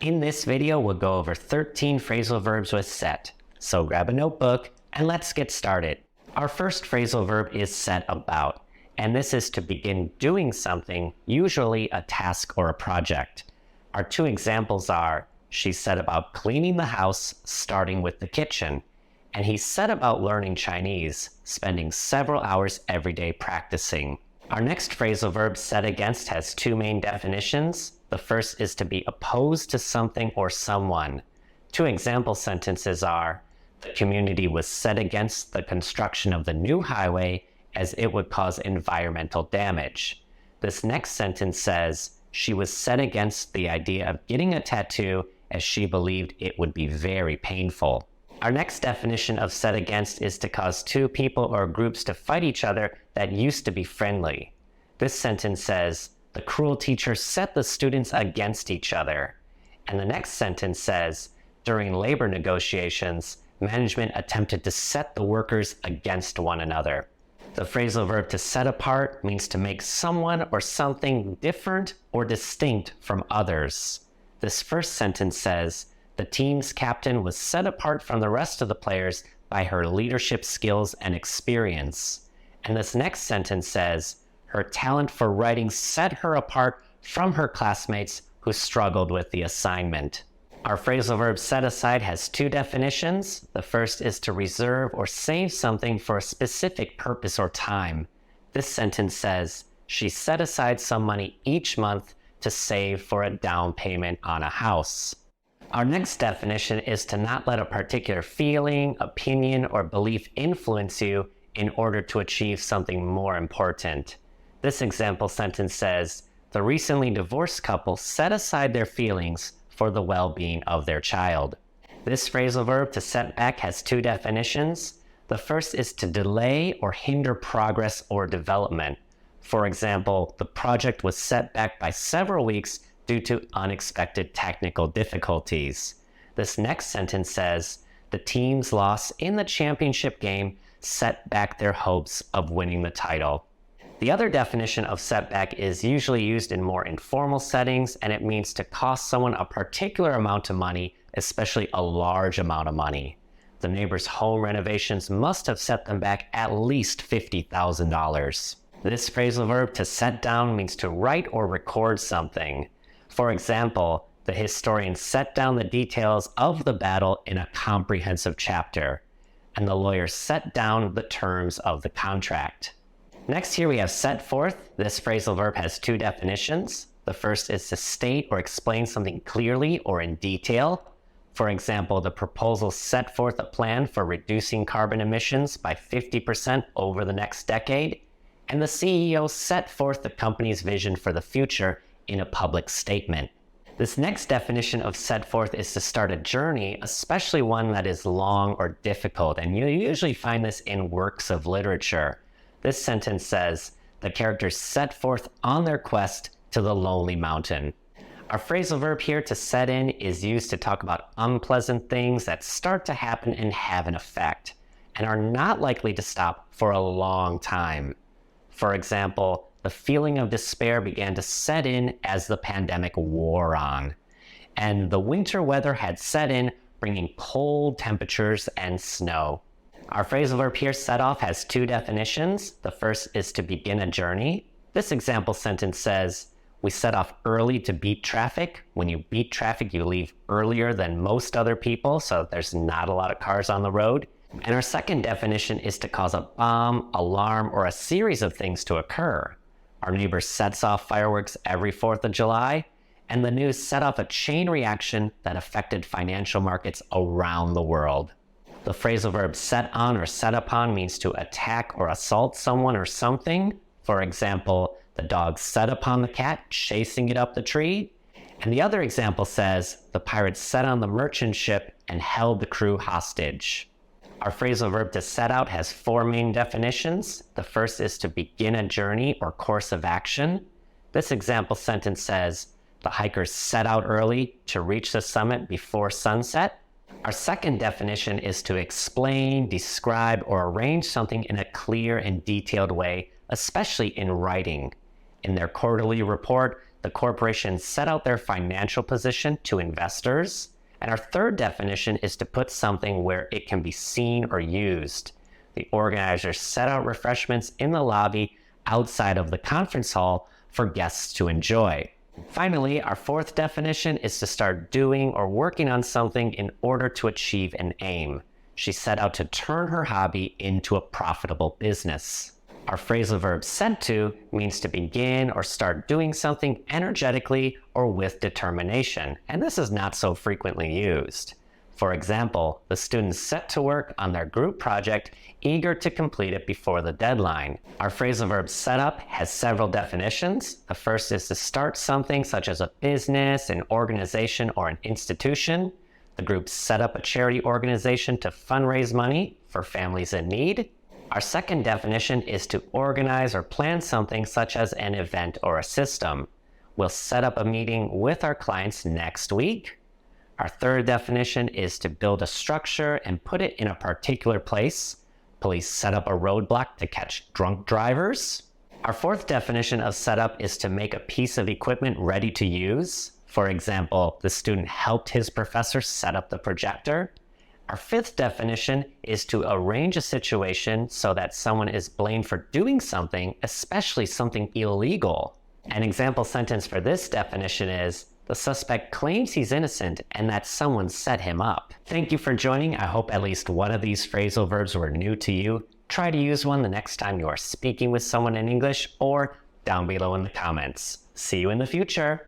In this video, we'll go over 13 phrasal verbs with set. So grab a notebook and let's get started. Our first phrasal verb is set about, and this is to begin doing something, usually a task or a project. Our two examples are, she set about cleaning the house, starting with the kitchen, and he set about learning Chinese, spending several hours every day practicing. Our next phrasal verb, set against, has two main definitions. The first is to be opposed to something or someone. Two example sentences are, the community was set against the construction of the new highway as it would cause environmental damage. This next sentence says, she was set against the idea of getting a tattoo as she believed it would be very painful. Our next definition of set against is to cause two people or groups to fight each other that used to be friendly. This sentence says, the cruel teacher set the students against each other. And the next sentence says, during labor negotiations, management attempted to set the workers against one another. The phrasal verb to set apart means to make someone or something different or distinct from others. This first sentence says, the team's captain was set apart from the rest of the players by her leadership skills and experience. And this next sentence says, her talent for writing set her apart from her classmates who struggled with the assignment. Our phrasal verb set aside has two definitions. The first is to reserve or save something for a specific purpose or time. This sentence says, she set aside some money each month to save for a down payment on a house. Our next definition is to not let a particular feeling, opinion, or belief influence you in order to achieve something more important. This example sentence says, the recently divorced couple set aside their feelings for the well-being of their child. This phrasal verb to set back has two definitions. The first is to delay or hinder progress or development. For example, the project was set back by several weeks due to unexpected technical difficulties. This next sentence says, the team's loss in the championship game set back their hopes of winning the title. The other definition of setback is usually used in more informal settings, and it means to cost someone a particular amount of money, especially a large amount of money. The neighbor's home renovations must have set them back at least $50,000. This phrasal verb to set down means to write or record something. For example, the historian set down the details of the battle in a comprehensive chapter, and the lawyer set down the terms of the contract. Next here we have set forth. This phrasal verb has two definitions. The first is to state or explain something clearly or in detail. For example, the proposal set forth a plan for reducing carbon emissions by 50% over the next decade, and the CEO set forth the company's vision for the future in a public statement. This next definition of set forth is to start a journey, especially one that is long or difficult, and you usually find this in works of literature. This sentence says, the characters set forth on their quest to the lonely mountain. Our phrasal verb here to set in is used to talk about unpleasant things that start to happen and have an effect, and are not likely to stop for a long time. For example, the feeling of despair began to set in as the pandemic wore on, and the winter weather had set in, bringing cold temperatures and snow. Our phrasal verb here, set off, has two definitions. The first is to begin a journey. This example sentence says, we set off early to beat traffic. When you beat traffic, you leave earlier than most other people, so there's not a lot of cars on the road. And our second definition is to cause a bomb, alarm, or a series of things to occur. Our neighbor sets off fireworks every 4th of July, and the news set off a chain reaction that affected financial markets around the world. The phrasal verb set on or set upon means to attack or assault someone or something. For example, the dog set upon the cat, chasing it up the tree. And the other example says, the pirates set on the merchant ship and held the crew hostage. Our phrasal verb to set out has four main definitions. The first is to begin a journey or course of action. This example sentence says, the hikers set out early to reach the summit before sunset. Our second definition is to explain, describe, or arrange something in a clear and detailed way, especially in writing. In their quarterly report, the corporation set out their financial position to investors. And our third definition is to put something where it can be seen or used. The organizers set out refreshments in the lobby outside of the conference hall for guests to enjoy. Finally, our fourth definition is to start doing or working on something in order to achieve an aim. She set out to turn her hobby into a profitable business. Our phrasal verb set to means to begin or start doing something energetically or with determination, and this is not so frequently used. For example, the students set to work on their group project, eager to complete it before the deadline. Our phrasal verb set up has several definitions. The first is to start something such as a business, an organization, or an institution. The group set up a charity organization to fundraise money for families in need. Our second definition is to organize or plan something such as an event or a system. We'll set up a meeting with our clients next week. Our third definition is to build a structure and put it in a particular place. Police set up a roadblock to catch drunk drivers. Our fourth definition of setup is to make a piece of equipment ready to use. For example, the student helped his professor set up the projector. Our fifth definition is to arrange a situation so that someone is blamed for doing something, especially something illegal. An example sentence for this definition is, the suspect claims he's innocent and that someone set him up. Thank you for joining. I hope at least one of these phrasal verbs were new to you. Try to use one the next time you are speaking with someone in English or down below in the comments. See you in the future.